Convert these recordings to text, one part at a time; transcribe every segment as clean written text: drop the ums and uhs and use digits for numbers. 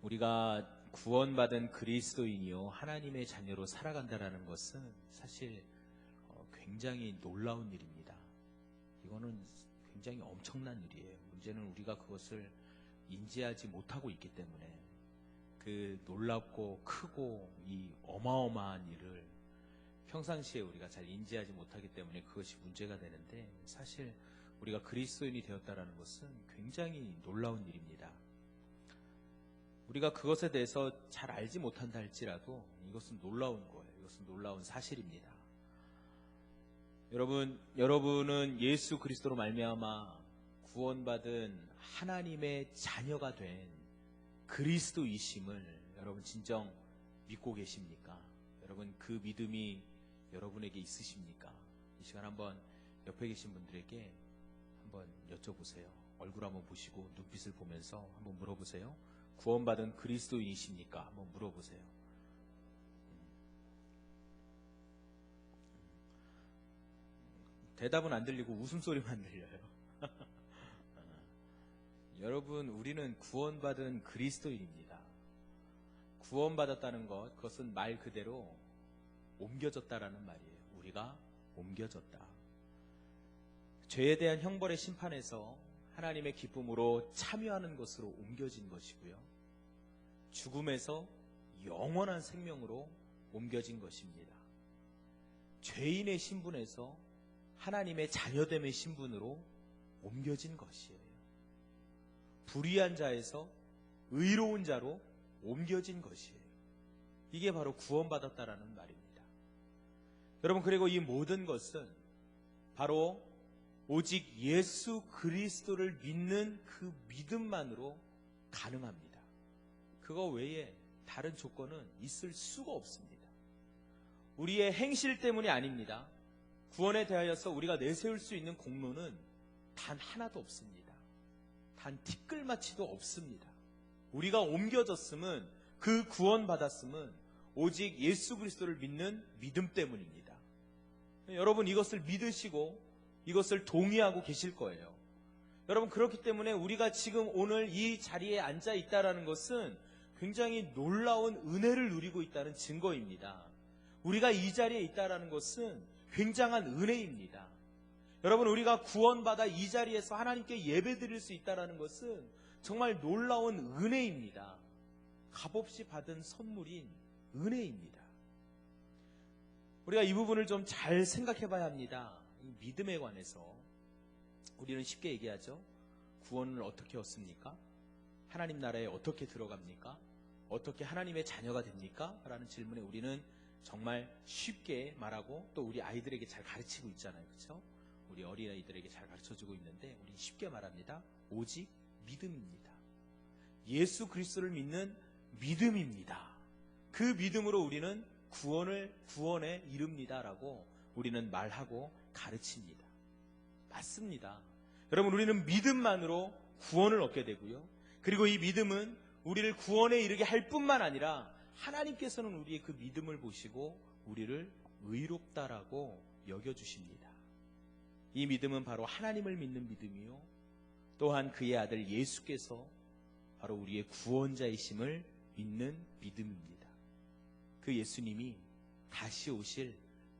우리가 구원받은 그리스도인이요 하나님의 자녀로 살아간다는 것은 사실 굉장히 놀라운 일입니다. 이거는 굉장히 엄청난 일이에요. 문제는 우리가 그것을 인지하지 못하고 있기 때문에 그 놀랍고 크고 이 어마어마한 일을 평상시에 우리가 잘 인지하지 못하기 때문에 그것이 문제가 되는데, 사실 우리가 그리스도인이 되었다는 것은 굉장히 놀라운 일입니다. 우리가 그것에 대해서 잘 알지 못한다 할지라도 이것은 놀라운 거예요. 이것은 놀라운 사실입니다. 여러분은 예수 그리스도로 말미암아 구원받은 하나님의 자녀가 된 그리스도이심을 여러분 진정 믿고 계십니까? 여러분 그 믿음이 여러분에게 있으십니까? 이 시간 한번 옆에 계신 분들에게 한번 여쭤보세요. 얼굴 한번 보시고 눈빛을 보면서 한번 물어보세요. 구원받은 그리스도인이십니까? 한번 물어보세요. 대답은 안 들리고 웃음소리만 들려요. 여러분, 우리는 구원받은 그리스도인입니다. 구원받았다는 것, 그것은 말 그대로 옮겨졌다라는 말이에요. 우리가 옮겨졌다. 죄에 대한 형벌의 심판에서 하나님의 기쁨으로 참여하는 것으로 옮겨진 것이고요. 죽음에서 영원한 생명으로 옮겨진 것입니다. 죄인의 신분에서 하나님의 자녀됨의 신분으로 옮겨진 것이에요. 불의한 자에서 의로운 자로 옮겨진 것이에요. 이게 바로 구원받았다라는 말입니다. 여러분, 그리고 이 모든 것은 바로 오직 예수 그리스도를 믿는 그 믿음만으로 가능합니다. 그거 외에 다른 조건은 있을 수가 없습니다. 우리의 행실 때문이 아닙니다. 구원에 대하여서 우리가 내세울 수 있는 공로는 단 하나도 없습니다. 단 티끌마치도 없습니다. 우리가 옮겨졌음은, 그 구원받았음은 오직 예수 그리스도를 믿는 믿음 때문입니다. 여러분, 이것을 믿으시고 이것을 동의하고 계실 거예요. 여러분, 그렇기 때문에 우리가 지금 오늘 이 자리에 앉아 있다는 것은 굉장히 놀라운 은혜를 누리고 있다는 증거입니다. 우리가 이 자리에 있다는 것은 굉장한 은혜입니다. 여러분, 우리가 구원받아 이 자리에서 하나님께 예배드릴 수 있다는 것은 정말 놀라운 은혜입니다. 값없이 받은 선물인 은혜입니다. 우리가 이 부분을 좀 잘 생각해 봐야 합니다. 이 믿음에 관해서 우리는 쉽게 얘기하죠. 구원을 어떻게 얻습니까? 하나님 나라에 어떻게 들어갑니까? 어떻게 하나님의 자녀가 됩니까? 라는 질문에 우리는 정말 쉽게 말하고 또 우리 아이들에게 잘 가르치고 있잖아요. 그렇죠? 우리 어린아이들에게 잘 가르쳐주고 있는데 우리는 쉽게 말합니다. 오직 믿음입니다. 예수 그리스도를 믿는 믿음입니다. 그 믿음으로 우리는 구원에 이릅니다라고 우리는 말하고 가르칩니다. 맞습니다. 여러분, 우리는 믿음만으로 구원을 얻게 되고요. 그리고 이 믿음은 우리를 구원에 이르게 할 뿐만 아니라 하나님께서는 우리의 그 믿음을 보시고 우리를 의롭다라고 여겨주십니다. 이 믿음은 바로 하나님을 믿는 믿음이요, 또한 그의 아들 예수께서 바로 우리의 구원자이심을 믿는 믿음입니다. 그 예수님이 다시 오실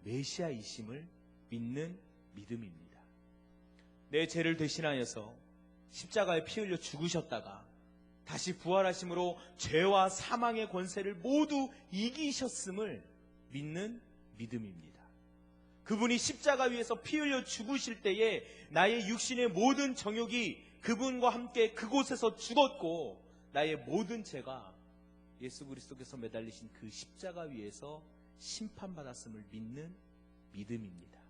메시아이심을 믿는 믿음입니다. 내 죄를 대신하여서 십자가에 피 흘려 죽으셨다가 다시 부활하심으로 죄와 사망의 권세를 모두 이기셨음을 믿는 믿음입니다. 그분이 십자가 위에서 피 흘려 죽으실 때에 나의 육신의 모든 정욕이 그분과 함께 그곳에서 죽었고, 나의 모든 죄가 예수 그리스도께서 매달리신 그 십자가 위에서 심판받았음을 믿는 믿음입니다.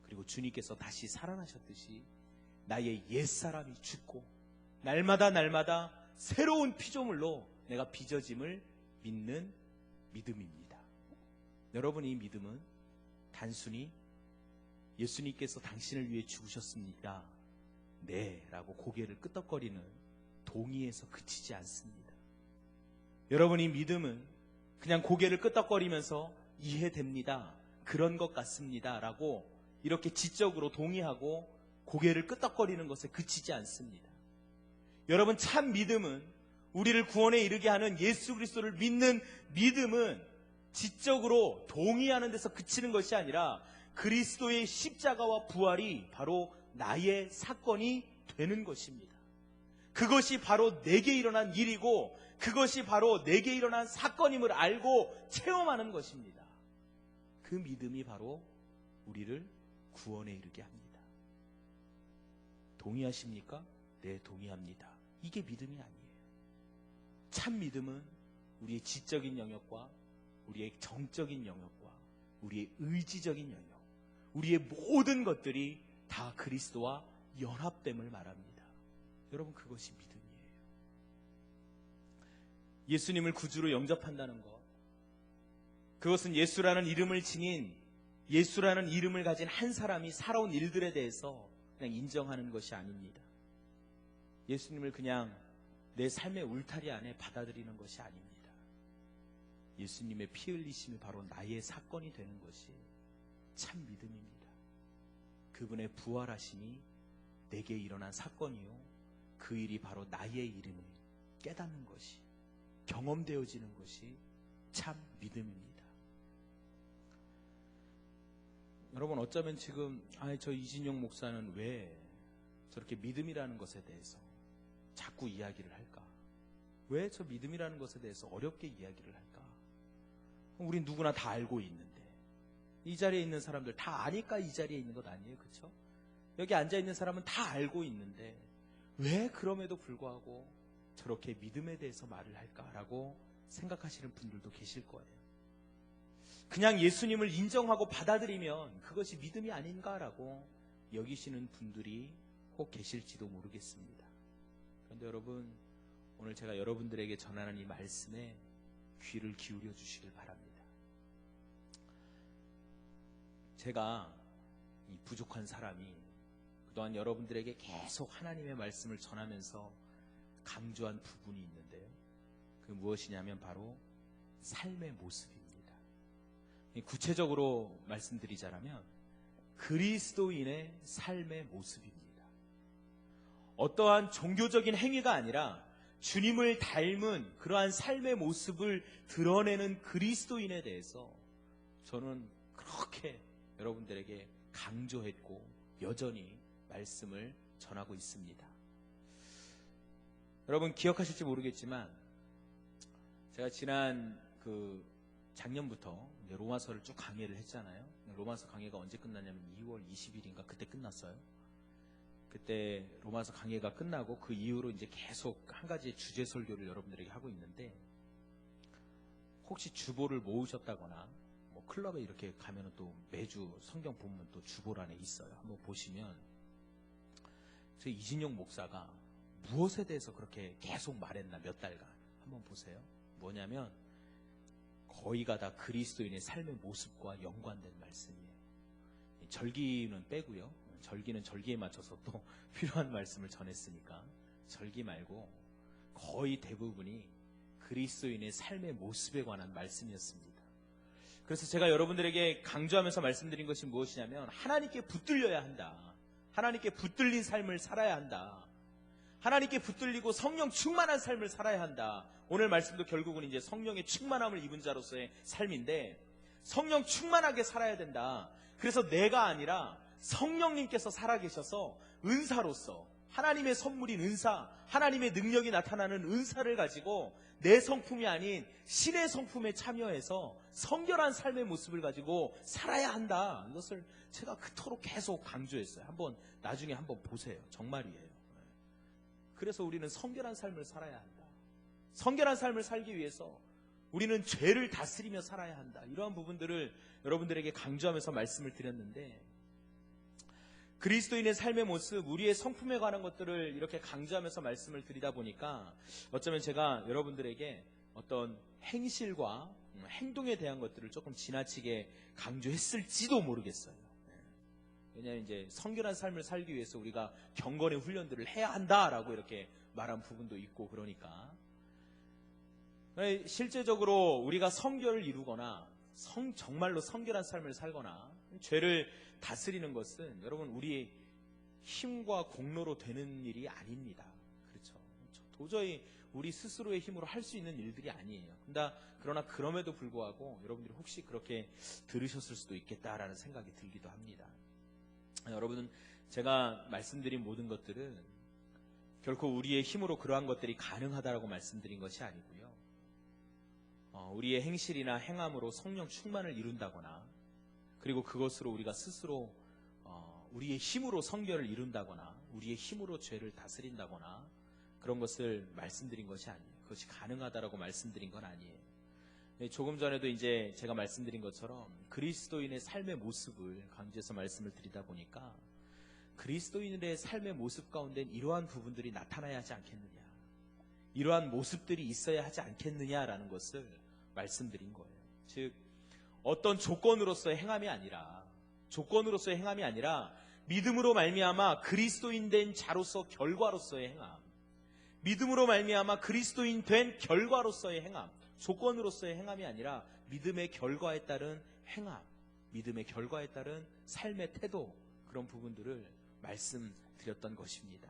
그리고 주님께서 다시 살아나셨듯이 나의 옛사람이 죽고 날마다 새로운 피조물로 내가 빚어짐을 믿는 믿음입니다. 여러분, 이 믿음은 단순히 예수님께서 당신을 위해 죽으셨습니다, 네 라고 고개를 끄덕거리는 동의에서 그치지 않습니다. 여러분, 이 믿음은 그냥 고개를 끄덕거리면서 이해됩니다, 그런 것 같습니다 라고 이렇게 지적으로 동의하고 고개를 끄덕거리는 것에 그치지 않습니다. 여러분, 참 믿음은 우리를 구원에 이르게 하는 예수 그리스도를 믿는 믿음은 지적으로 동의하는 데서 그치는 것이 아니라 그리스도의 십자가와 부활이 바로 나의 사건이 되는 것입니다. 그것이 바로 내게 일어난 일이고 그것이 바로 내게 일어난 사건임을 알고 체험하는 것입니다. 그 믿음이 바로 우리를 구원에 이르게 합니다. 동의하십니까? 네, 동의합니다. 이게 믿음이 아니에요. 참 믿음은 우리의 지적인 영역과 우리의 정적인 영역과 우리의 의지적인 영역, 우리의 모든 것들이 다 그리스도와 연합됨을 말합니다. 여러분, 그것이 믿음이에요. 예수님을 구주로 영접한다는 것, 그것은 예수라는 이름을 지닌, 예수라는 이름을 가진 한 사람이 살아온 일들에 대해서 그냥 인정하는 것이 아닙니다. 예수님을 그냥 내 삶의 울타리 안에 받아들이는 것이 아닙니다. 예수님의 피 흘리심이 바로 나의 사건이 되는 것이 참 믿음입니다. 그분의 부활하심이 내게 일어난 사건이요, 그 일이 바로 나의 이름을 깨닫는 것이, 경험되어지는 것이 참 믿음입니다. 여러분, 어쩌면 지금 저 이진용 목사는 왜 저렇게 믿음이라는 것에 대해서 자꾸 이야기를 할까? 왜 저 믿음이라는 것에 대해서 어렵게 이야기를 할까? 우린 누구나 다 알고 있는데, 이 자리에 있는 사람들 다 아니까 이 자리에 있는 것 아니에요? 그렇죠? 여기 앉아있는 사람은 다 알고 있는데 왜 그럼에도 불구하고 저렇게 믿음에 대해서 말을 할까라고 생각하시는 분들도 계실 거예요. 그냥 예수님을 인정하고 받아들이면 그것이 믿음이 아닌가라고 여기시는 분들이 혹 계실지도 모르겠습니다. 그런데 여러분, 오늘 제가 여러분들에게 전하는 이 말씀에 귀를 기울여 주시길 바랍니다. 제가 이 부족한 사람이 그동안 여러분들에게 계속 하나님의 말씀을 전하면서 강조한 부분이 있는데요, 그 무엇이냐면 바로 삶의 모습입니다. 구체적으로 말씀드리자면 그리스도인의 삶의 모습입니다. 어떠한 종교적인 행위가 아니라 주님을 닮은 그러한 삶의 모습을 드러내는 그리스도인에 대해서 저는 그렇게 여러분들에게 강조했고 여전히 말씀을 전하고 있습니다. 여러분, 기억하실지 모르겠지만 제가 지난 작년부터 로마서를 쭉 강의를 했잖아요. 로마서 강의가 언제 끝났냐면 2월 20일인가 그때 끝났어요. 그때 로마서 강의가 끝나고 그 이후로 이제 계속 한 가지 주제 설교를 여러분들에게 하고 있는데, 혹시 주보를 모으셨다거나 뭐 클럽에 이렇게 가면은 또 매주 성경 본문 또 주보란에 있어요. 한번 보시면 저희 이진용 목사가 무엇에 대해서 그렇게 계속 말했나 몇 달간 한번 보세요. 뭐냐면 거의가 다 그리스도인의 삶의 모습과 연관된 말씀이에요. 절기는 빼고요. 절기는 절기에 맞춰서 또 필요한 말씀을 전했으니까 절기 말고 거의 대부분이 그리스도인의 삶의 모습에 관한 말씀이었습니다. 그래서 제가 여러분들에게 강조하면서 말씀드린 것이 무엇이냐면 하나님께 붙들려야 한다. 하나님께 붙들린 삶을 살아야 한다. 하나님께 붙들리고 성령 충만한 삶을 살아야 한다. 오늘 말씀도 결국은 이제 성령의 충만함을 입은 자로서의 삶인데, 성령 충만하게 살아야 된다. 그래서 내가 아니라 성령님께서 살아계셔서 은사로서 하나님의 선물인 은사, 하나님의 능력이 나타나는 은사를 가지고 내 성품이 아닌 신의 성품에 참여해서 성결한 삶의 모습을 가지고 살아야 한다. 이것을 제가 그토록 계속 강조했어요. 나중에 한번 보세요. 정말이에요. 그래서 우리는 성결한 삶을 살아야 한다. 성결한 삶을 살기 위해서 우리는 죄를 다스리며 살아야 한다. 이러한 부분들을 여러분들에게 강조하면서 말씀을 드렸는데, 그리스도인의 삶의 모습, 우리의 성품에 관한 것들을 이렇게 강조하면서 말씀을 드리다 보니까 어쩌면 제가 여러분들에게 어떤 행실과 행동에 대한 것들을 조금 지나치게 강조했을지도 모르겠어요. 왜냐하면 이제 성결한 삶을 살기 위해서 우리가 경건의 훈련들을 해야 한다라고 이렇게 말한 부분도 있고, 그러니까 실제적으로 우리가 성결을 이루거나 정말로 성결한 삶을 살거나 죄를 다스리는 것은 여러분 우리의 힘과 공로로 되는 일이 아닙니다. 그렇죠? 도저히 우리 스스로의 힘으로 할 수 있는 일들이 아니에요. 그러나 그럼에도 불구하고 여러분들이 혹시 그렇게 들으셨을 수도 있겠다라는 생각이 들기도 합니다. 여러분, 제가 말씀드린 모든 것들은 결코 우리의 힘으로 그러한 것들이 가능하다라고 말씀드린 것이 아니고요. 우리의 행실이나 행함으로 성령 충만을 이룬다거나, 그리고 그것으로 우리가 스스로 우리의 힘으로 성결을 이룬다거나, 우리의 힘으로 죄를 다스린다거나 그런 것을 말씀드린 것이 아니에요. 그것이 가능하다라고 말씀드린 건 아니에요. 조금 전에도 이제 제가 말씀드린 것처럼 그리스도인의 삶의 모습을 강조해서 말씀을 드리다 보니까 그리스도인의 삶의 모습 가운데는 이러한 부분들이 나타나야 하지 않겠느냐, 이러한 모습들이 있어야 하지 않겠느냐라는 것을 말씀드린 거예요. 즉, 어떤 조건으로서의 행함이 아니라 믿음으로 말미암아 그리스도인 된 자로서 결과로서의 행함, 믿음으로 말미암아 그리스도인 된 결과로서의 행함, 조건으로서의 행함이 아니라 믿음의 결과에 따른 행함, 믿음의 결과에 따른 삶의 태도, 그런 부분들을 말씀드렸던 것입니다.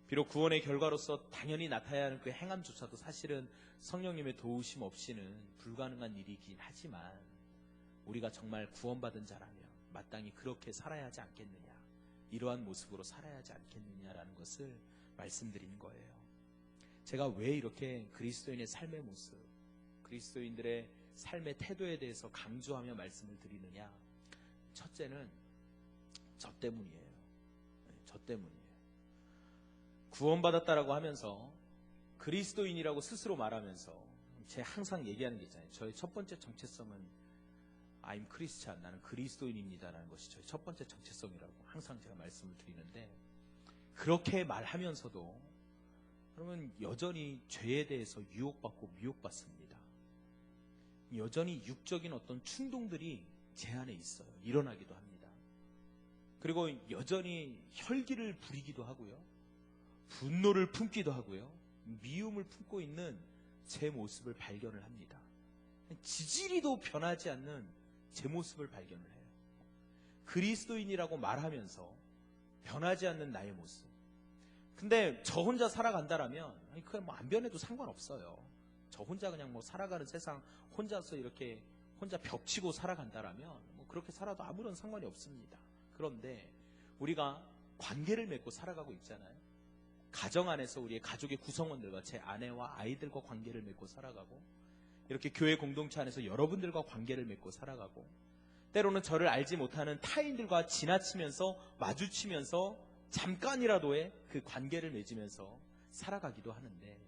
비록 구원의 결과로서 당연히 나타나야 하는 그 행함조차도 사실은 성령님의 도우심 없이는 불가능한 일이긴 하지만, 우리가 정말 구원받은 자라면 마땅히 그렇게 살아야 하지 않겠느냐, 이러한 모습으로 살아야 하지 않겠느냐라는 것을 말씀드린 거예요. 제가 왜 이렇게 그리스도인의 삶의 모습, 그리스도인들의 삶의 태도에 대해서 강조하며 말씀을 드리느냐? 첫째는 저 때문이에요. 저 때문이에요. 구원받았다라고 하면서, 그리스도인이라고 스스로 말하면서 제가 항상 얘기하는 게 있잖아요. 저의 첫 번째 정체성은 I'm Christian, 나는 그리스도인입니다라는 것이 저의 첫 번째 정체성이라고 항상 제가 말씀을 드리는데, 그렇게 말하면서도 그러면 여전히 죄에 대해서 유혹받고 미혹받습니다. 여전히 육적인 어떤 충동들이 제 안에 있어요. 일어나기도 합니다. 그리고 여전히 혈기를 부리기도 하고요, 분노를 품기도 하고요, 미움을 품고 있는 제 모습을 발견을 합니다. 지지리도 변하지 않는 제 모습을 발견을 해요. 그리스도인이라고 말하면서 변하지 않는 나의 모습. 근데 저 혼자 살아간다라면, 그냥 뭐 안 변해도 상관없어요. 저 혼자 그냥 뭐 살아가는 세상 혼자서 이렇게 혼자 벽치고 살아간다라면 뭐 그렇게 살아도 아무런 상관이 없습니다. 그런데 우리가 관계를 맺고 살아가고 있잖아요. 가정 안에서 우리의 가족의 구성원들과, 제 아내와 아이들과 관계를 맺고 살아가고, 이렇게 교회 공동체 안에서 여러분들과 관계를 맺고 살아가고, 때로는 저를 알지 못하는 타인들과 지나치면서 마주치면서 잠깐이라도의 그 관계를 맺으면서 살아가기도 하는데,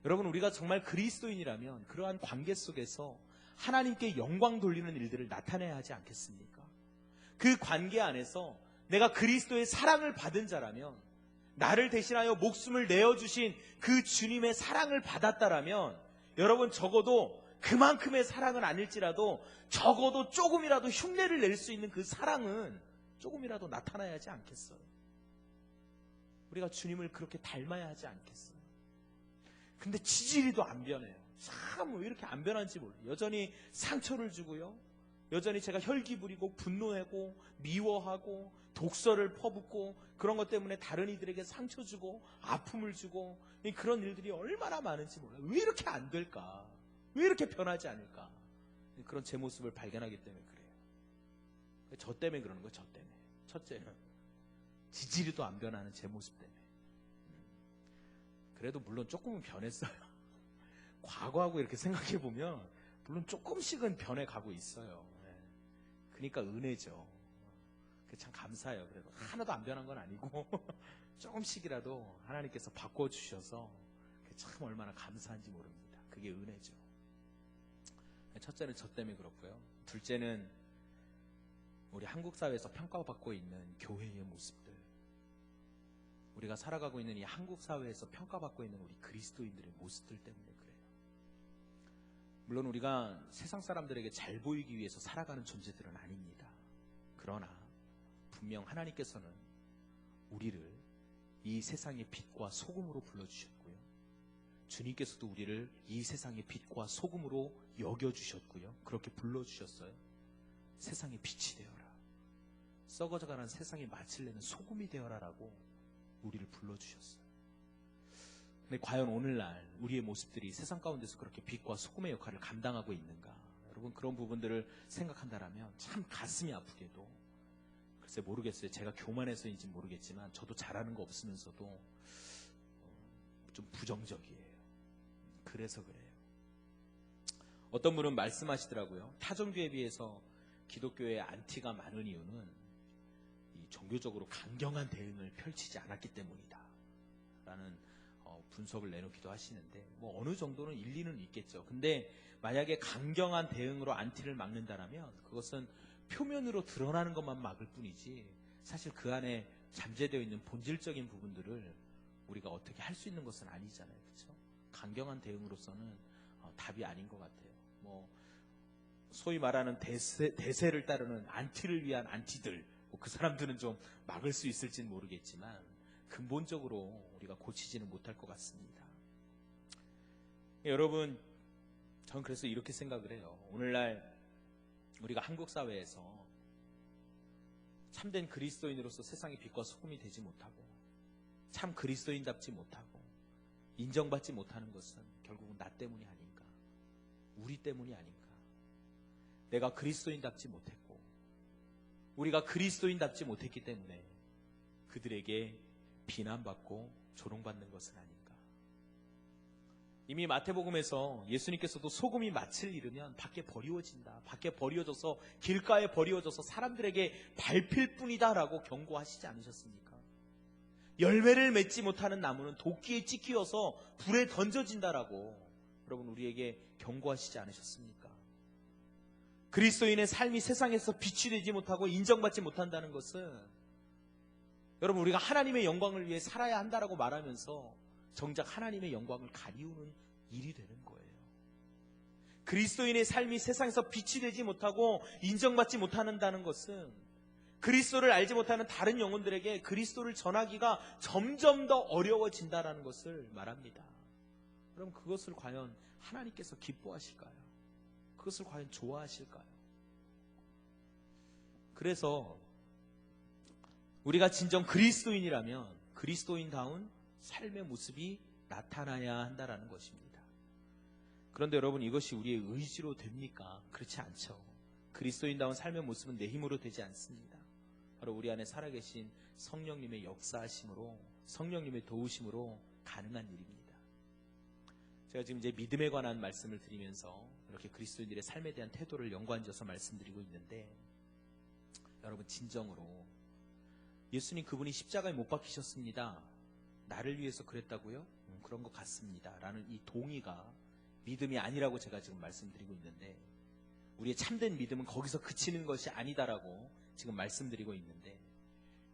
여러분, 우리가 정말 그리스도인이라면 그러한 관계 속에서 하나님께 영광 돌리는 일들을 나타내야 하지 않겠습니까? 그 관계 안에서 내가 그리스도의 사랑을 받은 자라면, 나를 대신하여 목숨을 내어주신 그 주님의 사랑을 받았다라면, 여러분, 적어도 그만큼의 사랑은 아닐지라도 적어도 조금이라도 흉내를 낼 수 있는 그 사랑은 조금이라도 나타나야 하지 않겠어요? 우리가 주님을 그렇게 닮아야 하지 않겠어요? 근데 지지리도 안 변해요. 참 왜 이렇게 안 변한지 몰라요. 여전히 상처를 주고요, 여전히 제가 혈기 부리고 분노하고 미워하고 독설을 퍼붓고, 그런 것 때문에 다른 이들에게 상처 주고 아픔을 주고, 그런 일들이 얼마나 많은지 몰라요. 왜 이렇게 안 될까? 왜 이렇게 변하지 않을까? 그런 제 모습을 발견하기 때문에 그래요. 저 때문에 그러는 거예요. 저 때문에. 첫째는 지지리도 안 변하는 제 모습 때문에. 그래도 물론 조금은 변했어요. 과거하고 이렇게 생각해 보면 물론 조금씩은 변해가고 있어요. 그러니까 은혜죠. 참 감사해요. 그래도 하나도 안 변한 건 아니고 조금씩이라도 하나님께서 바꿔주셔서 참 얼마나 감사한지 모릅니다. 그게 은혜죠. 첫째는 저 때문에 그렇고요. 둘째는 우리 한국 사회에서 평가받고 있는 교회의 모습들, 우리가 살아가고 있는 이 한국 사회에서 평가받고 있는 우리 그리스도인들의 모습들 때문에 그래요. 물론 우리가 세상 사람들에게 잘 보이기 위해서 살아가는 존재들은 아닙니다. 그러나 분명 하나님께서는 우리를 이 세상의 빛과 소금으로 불러주셨고요, 주님께서도 우리를 이 세상의 빛과 소금으로 여겨주셨고요, 그렇게 불러주셨어요. 세상의 빛이 되어라, 썩어져가는 세상에 맛을 내는 소금이 되어라라고 우리를 불러주셨어요. 근데 과연 오늘날 우리의 모습들이 세상 가운데서 그렇게 빛과 소금의 역할을 감당하고 있는가? 여러분, 그런 부분들을 생각한다면 참 가슴이 아프게도, 글쎄 모르겠어요. 제가 교만해서인지 모르겠지만 저도 잘하는 거 없으면서도 좀 부정적이에요. 그래서 그래요. 어떤 분은 말씀하시더라고요. 타종교에 비해서 기독교의 안티가 많은 이유는 이 종교적으로 강경한 대응을 펼치지 않았기 때문이다 라는 분석을 내놓기도 하시는데, 뭐 어느 정도는 일리는 있겠죠. 근데 만약에 강경한 대응으로 안티를 막는다면 그것은 표면으로 드러나는 것만 막을 뿐이지 사실 그 안에 잠재되어 있는 본질적인 부분들을 우리가 어떻게 할 수 있는 것은 아니잖아요. 그렇죠? 강경한 대응으로서는 답이 아닌 것 같아요. 뭐 소위 말하는 대세를 따르는 안티를 위한 안티들, 뭐 그 사람들은 좀 막을 수 있을지는 모르겠지만 근본적으로 우리가 고치지는 못할 것 같습니다. 여러분, 저는 그래서 이렇게 생각을 해요. 오늘날 우리가 한국 사회에서 참된 그리스도인으로서 세상의 빛과 소금이 되지 못하고 참 그리스도인답지 못하고 인정받지 못하는 것은 결국은 나 때문이 아닌가, 우리 때문이 아닌가. 내가 그리스도인답지 못했고 우리가 그리스도인답지 못했기 때문에 그들에게 비난받고 조롱받는 것은 아닌가. 이미 마태복음에서 예수님께서도 소금이 맛을 잃으면 밖에 버리워진다, 밖에 버리워져서 길가에 버리워져서 사람들에게 밟힐 뿐이다 라고 경고하시지 않으셨습니까? 열매를 맺지 못하는 나무는 도끼에 찍히어서 불에 던져진다라고 여러분 우리에게 경고하시지 않으셨습니까? 그리스도인의 삶이 세상에서 빛이 되지 못하고 인정받지 못한다는 것은 여러분 우리가 하나님의 영광을 위해 살아야 한다라고 말하면서 정작 하나님의 영광을 가리우는 일이 되는 거예요. 그리스도인의 삶이 세상에서 빛이 되지 못하고 인정받지 못한다는 것은 그리스도를 알지 못하는 다른 영혼들에게 그리스도를 전하기가 점점 더 어려워진다는 것을 말합니다. 그럼 그것을 과연 하나님께서 기뻐하실까요? 그것을 과연 좋아하실까요? 그래서 우리가 진정 그리스도인이라면 그리스도인다운 삶의 모습이 나타나야 한다는 것입니다. 그런데 여러분, 이것이 우리의 의지로 됩니까? 그렇지 않죠. 그리스도인다운 삶의 모습은 내 힘으로 되지 않습니다. 바로 우리 안에 살아계신 성령님의 역사하심으로, 성령님의 도우심으로 가능한 일입니다. 제가 지금 이제 믿음에 관한 말씀을 드리면서 이렇게 그리스도인들의 삶에 대한 태도를 연관지어서 말씀드리고 있는데, 여러분 진정으로 예수님 그분이 십자가에 못 박히셨습니다, 나를 위해서 그랬다고요? 그런 것 같습니다 라는 이 동의가 믿음이 아니라고 제가 지금 말씀드리고 있는데, 우리의 참된 믿음은 거기서 그치는 것이 아니다라고 지금 말씀드리고 있는데,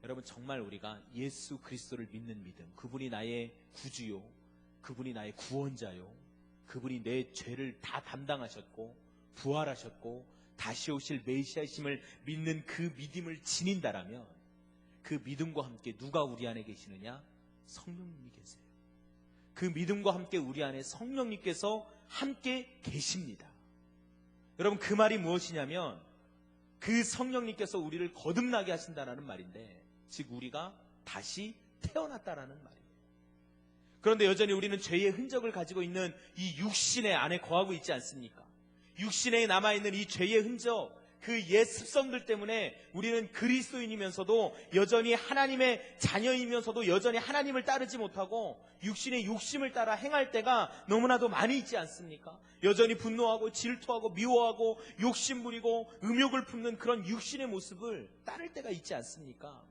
여러분 정말 우리가 예수 그리스도를 믿는 믿음, 그분이 나의 구주요, 그분이 나의 구원자요, 그분이 내 죄를 다 담당하셨고 부활하셨고 다시 오실 메시아심을 믿는 그 믿음을 지닌다라면 그 믿음과 함께 누가 우리 안에 계시느냐? 성령님이 계세요. 그 믿음과 함께 우리 안에 성령님께서 함께 계십니다. 여러분 그 말이 무엇이냐면 그 성령님께서 우리를 거듭나게 하신다는 말인데, 즉 우리가 다시 태어났다라는 말이에요. 그런데 여전히 우리는 죄의 흔적을 가지고 있는 이 육신의 안에 거하고 있지 않습니까? 육신에 남아있는 이 죄의 흔적, 그 옛 습성들 때문에 우리는 그리스도인이면서도 여전히 하나님의 자녀이면서도 여전히 하나님을 따르지 못하고 육신의 욕심을 따라 행할 때가 너무나도 많이 있지 않습니까? 여전히 분노하고 질투하고 미워하고 욕심부리고 음욕을 품는 그런 육신의 모습을 따를 때가 있지 않습니까?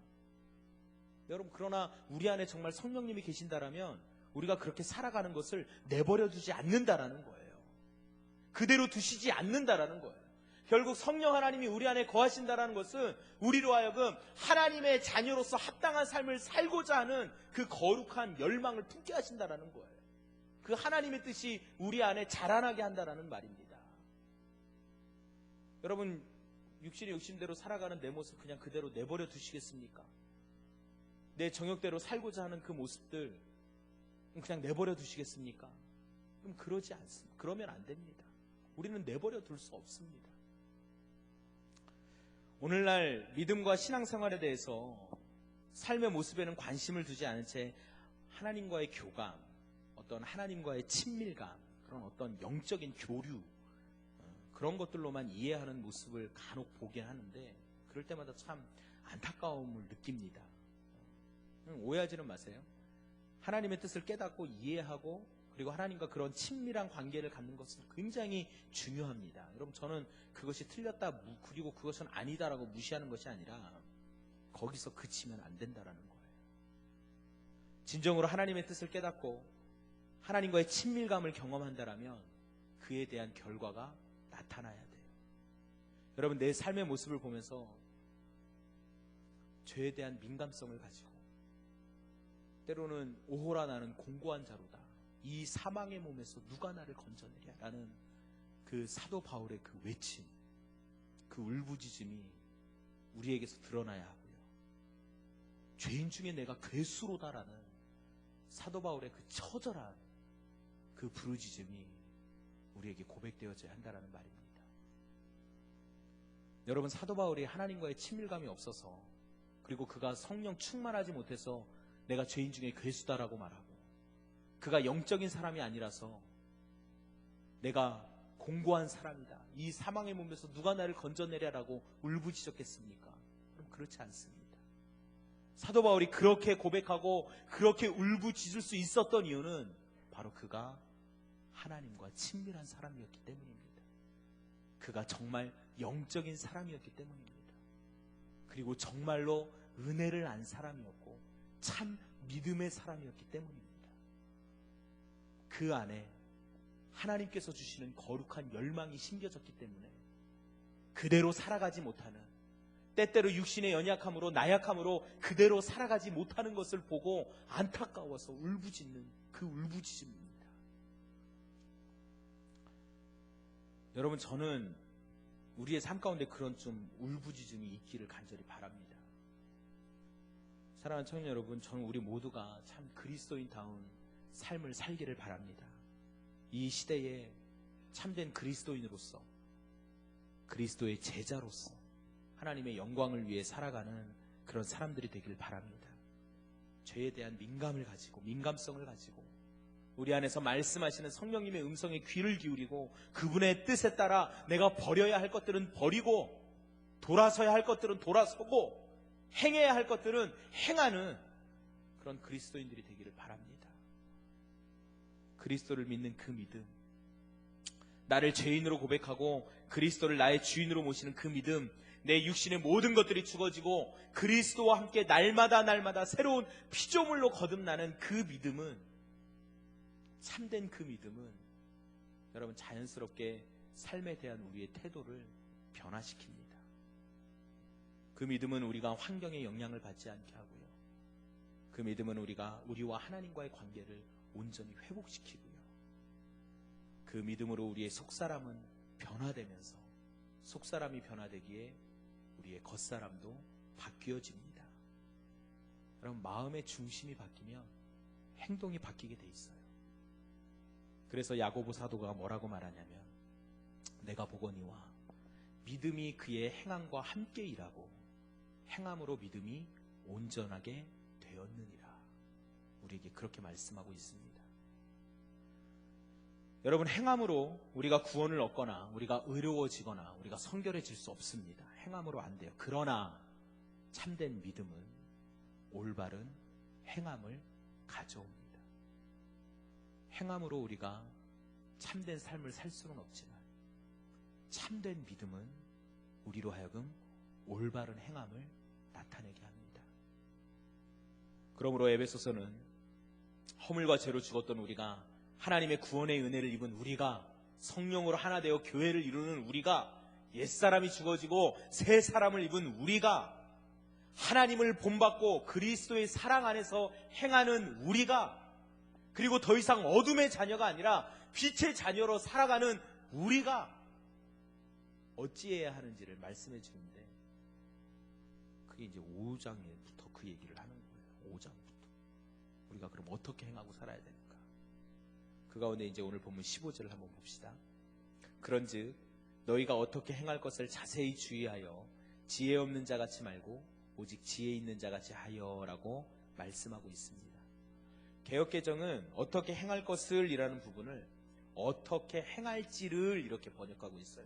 여러분, 그러나 우리 안에 정말 성령님이 계신다라면 우리가 그렇게 살아가는 것을 내버려 두지 않는다라는 거예요. 그대로 두시지 않는다라는 거예요. 결국 성령 하나님이 우리 안에 거하신다라는 것은 우리로 하여금 하나님의 자녀로서 합당한 삶을 살고자 하는 그 거룩한 열망을 품게 하신다라는 거예요. 그 하나님의 뜻이 우리 안에 자라나게 한다라는 말입니다. 여러분, 육신의 욕심대로 살아가는 내 모습 그냥 그대로 내버려 두시겠습니까? 내 정욕대로 살고자 하는 그 모습들 그냥 내버려 두시겠습니까? 그럼 그러지 않습니다. 그러면 안 됩니다. 우리는 내버려 둘 수 없습니다. 오늘날 믿음과 신앙생활에 대해서 삶의 모습에는 관심을 두지 않은 채 하나님과의 교감, 어떤 하나님과의 친밀감, 그런 어떤 영적인 교류, 그런 것들로만 이해하는 모습을 간혹 보긴 하는데, 그럴 때마다 참 안타까움을 느낍니다. 오해하지는 마세요. 하나님의 뜻을 깨닫고 이해하고, 그리고 하나님과 그런 친밀한 관계를 갖는 것은 굉장히 중요합니다. 여러분, 저는 그것이 틀렸다, 그리고 그것은 아니다라고 무시하는 것이 아니라 거기서 그치면 안 된다라는 거예요. 진정으로 하나님의 뜻을 깨닫고 하나님과의 친밀감을 경험한다라면 그에 대한 결과가 나타나야 돼요. 여러분, 내 삶의 모습을 보면서 죄에 대한 민감성을 가지고, 때로는 오호라 나는 공고한 자로다, 이 사망의 몸에서 누가 나를 건져내랴 라는 그 사도 바울의 그 외침, 그 울부짖음이 우리에게서 드러나야 하고요. 죄인 중에 내가 괴수로다라는 사도 바울의 그 처절한 그 부르짖음이 우리에게 고백되어져야 한다는 말입니다. 여러분, 사도 바울이 하나님과의 친밀감이 없어서, 그리고 그가 성령 충만하지 못해서 내가 죄인 중에 괴수다라고 말하고, 그가 영적인 사람이 아니라서 내가 공고한 사람이다, 이 사망의 몸에서 누가 나를 건져내랴라고 울부짖었겠습니까? 그럼 그렇지 않습니다. 사도 바울이 그렇게 고백하고 그렇게 울부짖을 수 있었던 이유는 바로 그가 하나님과 친밀한 사람이었기 때문입니다. 그가 정말 영적인 사람이었기 때문입니다. 그리고 정말로 은혜를 안 사람이었고 참 믿음의 사람이었기 때문입니다. 그 안에 하나님께서 주시는 거룩한 열망이 심겨졌기 때문에 그대로 살아가지 못하는, 때때로 육신의 연약함으로 나약함으로 그대로 살아가지 못하는 것을 보고 안타까워서 울부짖는 그 울부짖음입니다. 여러분, 저는 우리의 삶 가운데 그런 좀 울부짖음이 있기를 간절히 바랍니다. 사랑하는 청년 여러분, 저는 우리 모두가 참 그리스도인다운 삶을 살기를 바랍니다. 이 시대에 참된 그리스도인으로서, 그리스도의 제자로서 하나님의 영광을 위해 살아가는 그런 사람들이 되길 바랍니다. 죄에 대한 민감을 가지고, 민감성을 가지고, 우리 안에서 말씀하시는 성령님의 음성에 귀를 기울이고, 그분의 뜻에 따라 내가 버려야 할 것들은 버리고, 돌아서야 할 것들은 돌아서고, 행해야 할 것들은 행하는 그런 그리스도인들이 되기를 바랍니다. 그리스도를 믿는 그 믿음, 나를 죄인으로 고백하고 그리스도를 나의 주인으로 모시는 그 믿음, 내 육신의 모든 것들이 죽어지고 그리스도와 함께 날마다 새로운 피조물로 거듭나는 그 믿음은, 참된 그 믿음은 여러분, 자연스럽게 삶에 대한 우리의 태도를 변화시킵니다. 그 믿음은 우리가 환경의 영향을 받지 않게 하고요, 그 믿음은 우리와 하나님과의 관계를 온전히 회복시키고요, 그 믿음으로 우리의 속사람은 변화되면서 속사람이 변화되기에 우리의 겉사람도 바뀌어집니다. 여러분, 마음의 중심이 바뀌면 행동이 바뀌게 돼 있어요. 그래서 야고보 사도가 뭐라고 말하냐면, 내가 보거니와 믿음이 그의 행함과 함께 일하고 행함으로 믿음이 온전하게 되었느니라. 우리에게 그렇게 말씀하고 있습니다. 여러분, 행함으로 우리가 구원을 얻거나 우리가 의로워지거나 우리가 성결해질 수 없습니다. 행함으로 안 돼요. 그러나 참된 믿음은 올바른 행함을 가져옵니다. 행함으로 우리가 참된 삶을 살 수는 없지만 참된 믿음은 우리로 하여금 올바른 행함을 나타내게 합니다. 그러므로 에베소서는 허물과 죄로 죽었던 우리가, 하나님의 구원의 은혜를 입은 우리가, 성령으로 하나 되어 교회를 이루는 우리가, 옛사람이 죽어지고 새 사람을 입은 우리가, 하나님을 본받고 그리스도의 사랑 안에서 행하는 우리가, 그리고 더 이상 어둠의 자녀가 아니라 빛의 자녀로 살아가는 우리가 어찌해야 하는지를 말씀해 주는데, 그게 이제 5장부터 그 얘기를 하는 거예요. 5장부터 우리가 그럼 어떻게 행하고 살아야 될까? 그 가운데 이제 오늘 본문 15절을 한번 봅시다. 그런즉 너희가 어떻게 행할 것을 자세히 주의하여 지혜 없는 자같이 말고 오직 지혜 있는 자같이 하여라고 말씀하고 있습니다. 개역개정은 어떻게 행할 것을 이라는 부분을 어떻게 행할지를 이렇게 번역하고 있어요.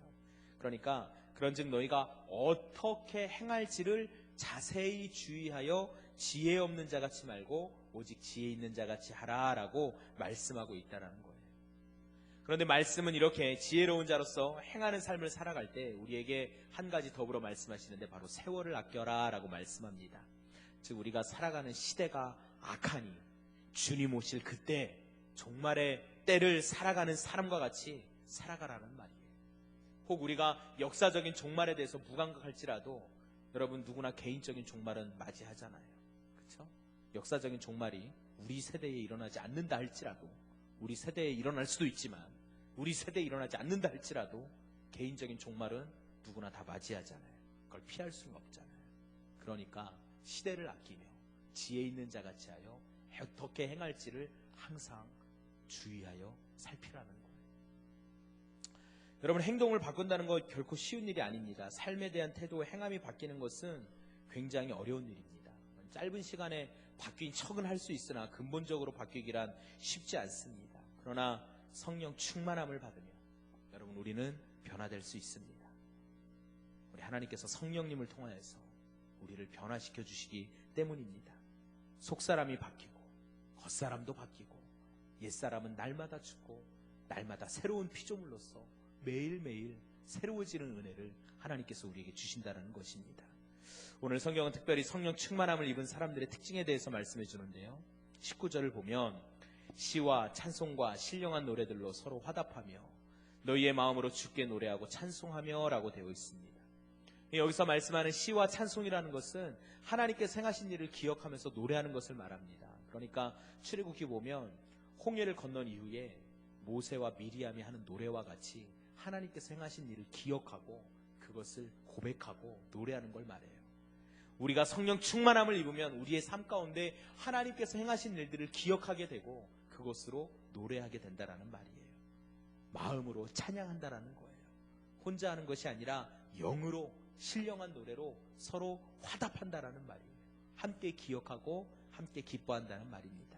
그러니까 그런즉 너희가 어떻게 행할지를 자세히 주의하여 지혜 없는 자같이 말고 오직 지혜 있는 자같이 하라라고 말씀하고 있다라는 거예요. 그런데 말씀은 이렇게 지혜로운 자로서 행하는 삶을 살아갈 때 우리에게 한 가지 더불어 말씀하시는데 바로 세월을 아껴라 라고 말씀합니다. 즉 우리가 살아가는 시대가 악하니 주님 오실 그때 종말의 때를 살아가는 사람과 같이 살아가라는 말이에요. 혹 우리가 역사적인 종말에 대해서 무감각할지라도 여러분 누구나 개인적인 종말은 맞이하잖아요. 그렇죠? 역사적인 종말이 우리 세대에 일어나지 않는다 할지라도, 우리 세대에 일어날 수도 있지만 우리 세대에 일어나지 않는다 할지라도 개인적인 종말은 누구나 다 맞이하잖아요. 그걸 피할 수는 없잖아요. 그러니까 시대를 아끼며 지혜 있는 자같이 하여 어떻게 행할지를 항상 주의하여 살피라는 거예요. 여러분, 행동을 바꾼다는 거 결코 쉬운 일이 아닙니다. 삶에 대한 태도, 행함이 바뀌는 것은 굉장히 어려운 일입니다. 짧은 시간에 바뀐 척은 할 수 있으나 근본적으로 바뀌기란 쉽지 않습니다. 그러나 성령 충만함을 받으면 여러분 우리는 변화될 수 있습니다. 우리 하나님께서 성령님을 통하여서 우리를 변화시켜 주시기 때문입니다. 속사람이 바뀌고 겉사람도 바뀌고 옛사람은 날마다 죽고 날마다 새로운 피조물로서 매일매일 새로워지는 은혜를 하나님께서 우리에게 주신다는 것입니다. 오늘 성경은 특별히 성령 충만함을 입은 사람들의 특징에 대해서 말씀해 주는데요. 19절을 보면 시와 찬송과 신령한 노래들로 서로 화답하며 너희의 마음으로 주께 노래하고 찬송하며 라고 되어 있습니다. 여기서 말씀하는 시와 찬송이라는 것은 하나님께서 행하신 일을 기억하면서 노래하는 것을 말합니다. 그러니까 출애굽기 보면 홍해를 건넌 이후에 모세와 미리암이 하는 노래와 같이 하나님께서 행하신 일을 기억하고 그것을 고백하고 노래하는 걸 말해요. 우리가 성령 충만함을 입으면 우리의 삶 가운데 하나님께서 행하신 일들을 기억하게 되고 그것으로 노래하게 된다라는 말이에요. 마음으로 찬양한다라는 거예요. 혼자 하는 것이 아니라 영으로 신령한 노래로 서로 화답한다라는 말이에요. 함께 기억하고 함께 기뻐한다는 말입니다.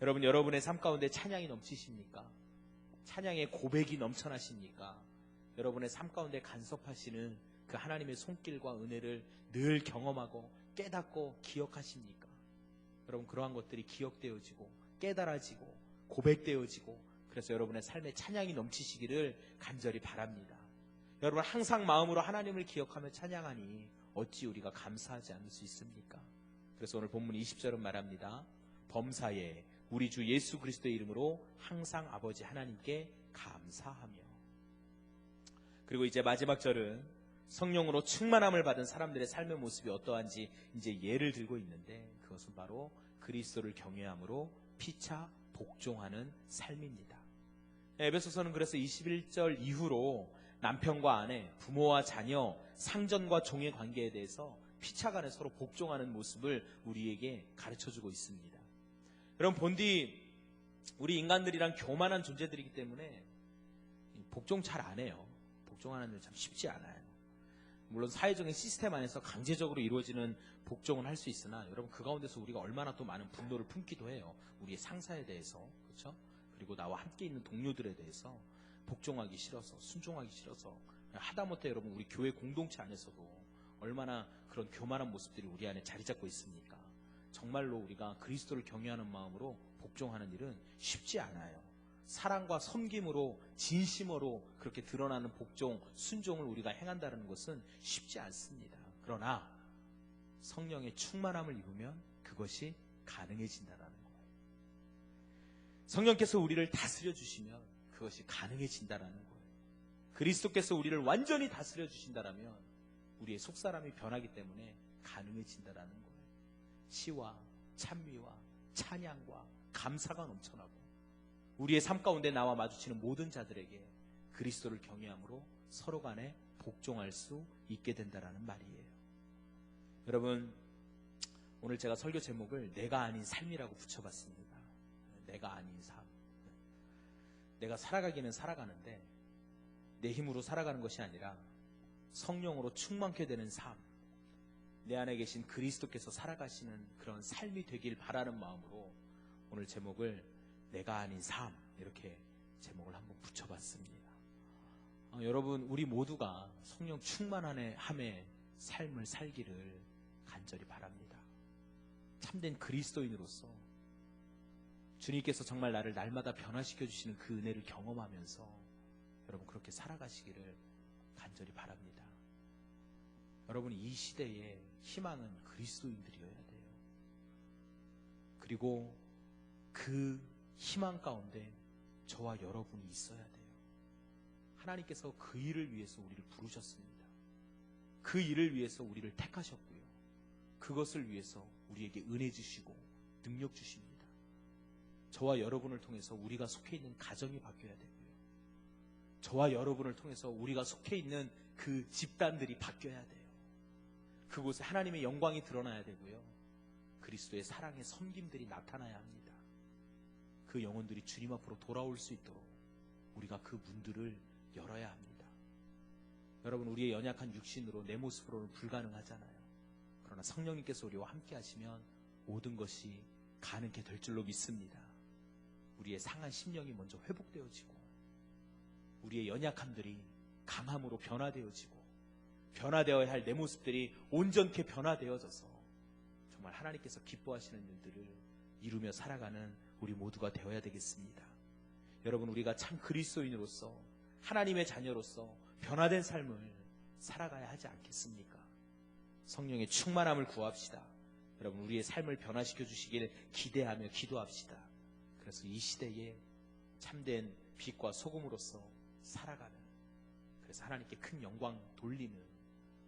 여러분, 여러분의 삶 가운데 찬양이 넘치십니까? 찬양의 고백이 넘쳐나십니까? 여러분의 삶 가운데 간섭하시는 그 하나님의 손길과 은혜를 늘 경험하고 깨닫고 기억하십니까? 여러분, 그러한 것들이 기억되어지고 깨달아지고 고백되어지고 그래서 여러분의 삶에 찬양이 넘치시기를 간절히 바랍니다. 여러분, 항상 마음으로 하나님을 기억하며 찬양하니 어찌 우리가 감사하지 않을 수 있습니까? 그래서 오늘 본문 20절은 말합니다. 범사에 우리 주 예수 그리스도의 이름으로 항상 아버지 하나님께 감사하며. 그리고 이제 마지막 절은 성령으로 충만함을 받은 사람들의 삶의 모습이 어떠한지 이제 예를 들고 있는데 그것은 바로 그리스도를 경외함으로 피차 복종하는 삶입니다. 에베소서는 그래서 21절 이후로 남편과 아내, 부모와 자녀, 상전과 종의 관계에 대해서 피차간에 서로 복종하는 모습을 우리에게 가르쳐주고 있습니다. 여러분, 본디 우리 인간들이란 교만한 존재들이기 때문에 복종 잘 안 해요. 복종하는 일 참 쉽지 않아요. 물론 사회적인 시스템 안에서 강제적으로 이루어지는 복종은 할 수 있으나 여러분, 그 가운데서 우리가 얼마나 또 많은 분노를 품기도 해요. 우리의 상사에 대해서, 그렇죠? 그리고 나와 함께 있는 동료들에 대해서 복종하기 싫어서, 순종하기 싫어서, 하다못해 여러분 우리 교회 공동체 안에서도 얼마나 그런 교만한 모습들이 우리 안에 자리 잡고 있습니까? 정말로 우리가 그리스도를 경외하는 마음으로 복종하는 일은 쉽지 않아요. 사랑과 섬김으로 진심으로 그렇게 드러나는 복종, 순종을 우리가 행한다는 것은 쉽지 않습니다. 그러나 성령의 충만함을 입으면 그것이 가능해진다는 거예요. 성령께서 우리를 다스려 주시면 그것이 가능해진다는 거예요. 그리스도께서 우리를 완전히 다스려 주신다면 우리의 속사람이 변하기 때문에 가능해진다는 거예요. 시와 찬미와 찬양과 감사가 넘쳐나고 우리의 삶 가운데 나와 마주치는 모든 자들에게 그리스도를 경외함으로 서로 간에 복종할 수 있게 된다는 말이에요. 여러분, 오늘 제가 설교 제목을 내가 아닌 삶이라고 붙여봤습니다. 내가 아닌 삶. 내가 살아가기는 살아가는데 내 힘으로 살아가는 것이 아니라 성령으로 충만케 되는 삶, 내 안에 계신 그리스도께서 살아가시는 그런 삶이 되길 바라는 마음으로 오늘 제목을 내가 아닌 삶, 이렇게 제목을 한번 붙여봤습니다. 여러분, 우리 모두가 성령 충만함의 삶을 살기를 간절히 바랍니다. 참된 그리스도인으로서 주님께서 정말 나를 날마다 변화시켜 주시는 그 은혜를 경험하면서 여러분 그렇게 살아가시기를 간절히 바랍니다. 여러분, 이 시대의 희망은 그리스도인들이어야 돼요. 그리고 그 희망 가운데 저와 여러분이 있어야 돼요. 하나님께서 그 일을 위해서 우리를 부르셨습니다. 그 일을 위해서 우리를 택하셨고요. 그것을 위해서 우리에게 은혜 주시고 능력 주십니다. 저와 여러분을 통해서 우리가 속해 있는 가정이 바뀌어야 되고요. 저와 여러분을 통해서 우리가 속해 있는 그 집단들이 바뀌어야 돼요. 그곳에 하나님의 영광이 드러나야 되고요. 그리스도의 사랑의 섬김들이 나타나야 합니다. 그 영혼들이 주님 앞으로 돌아올 수 있도록 우리가 그 문들을 열어야 합니다. 여러분, 우리의 연약한 육신으로 내 모습으로는 불가능하잖아요. 그러나 성령님께서 우리와 함께 하시면 모든 것이 가능케 될 줄로 믿습니다. 우리의 상한 심령이 먼저 회복되어지고 우리의 연약함들이 강함으로 변화되어지고 변화되어야 할 내 모습들이 온전케 변화되어져서 정말 하나님께서 기뻐하시는 일들을 이루며 살아가는 우리 모두가 되어야 되겠습니다. 여러분, 우리가 참 그리스도인으로서 하나님의 자녀로서 변화된 삶을 살아가야 하지 않겠습니까? 성령의 충만함을 구합시다. 여러분, 우리의 삶을 변화시켜 주시기를 기대하며 기도합시다. 그래서 이 시대에 참된 빛과 소금으로서 살아가는, 그래서 하나님께 큰 영광 돌리는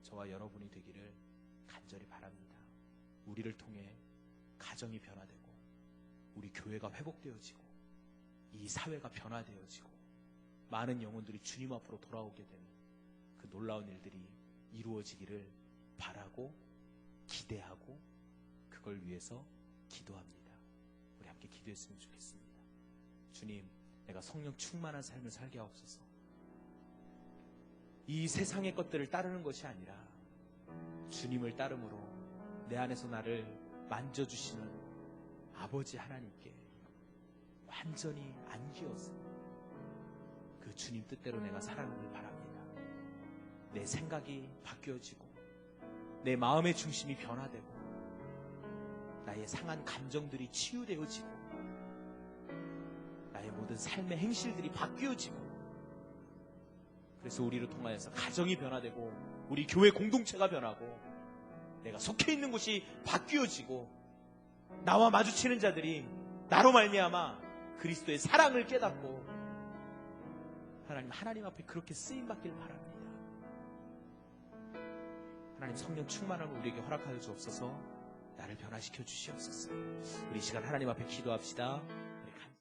저와 여러분이 되기를 간절히 바랍니다. 우리를 통해 가정이 변화되고 우리 교회가 회복되어지고 이 사회가 변화되어지고 많은 영혼들이 주님 앞으로 돌아오게 되는 그 놀라운 일들이 이루어지기를 바라고 기대하고 그걸 위해서 기도합니다. 우리 함께 기도했으면 좋겠습니다. 주님, 내가 성령 충만한 삶을 살게 하옵소서. 이 세상의 것들을 따르는 것이 아니라 주님을 따름으로 내 안에서 나를 만져주시는 아버지 하나님께 완전히 안기어서 그 주님 뜻대로 내가 살아가길 바랍니다. 내 생각이 바뀌어지고 내 마음의 중심이 변화되고 나의 상한 감정들이 치유되어지고 나의 모든 삶의 행실들이 바뀌어지고, 그래서 우리를 통하여서 가정이 변화되고 우리 교회 공동체가 변하고 내가 속해 있는 곳이 바뀌어지고 나와 마주치는 자들이 나로 말미암아 그리스도의 사랑을 깨닫고 하나님 앞에 그렇게 쓰임받길 바랍니다. 하나님, 성령 충만함을 우리에게 허락하여 주옵소서. 나를 변화시켜 주시옵소서. 우리 이 시간 하나님 앞에 기도합시다.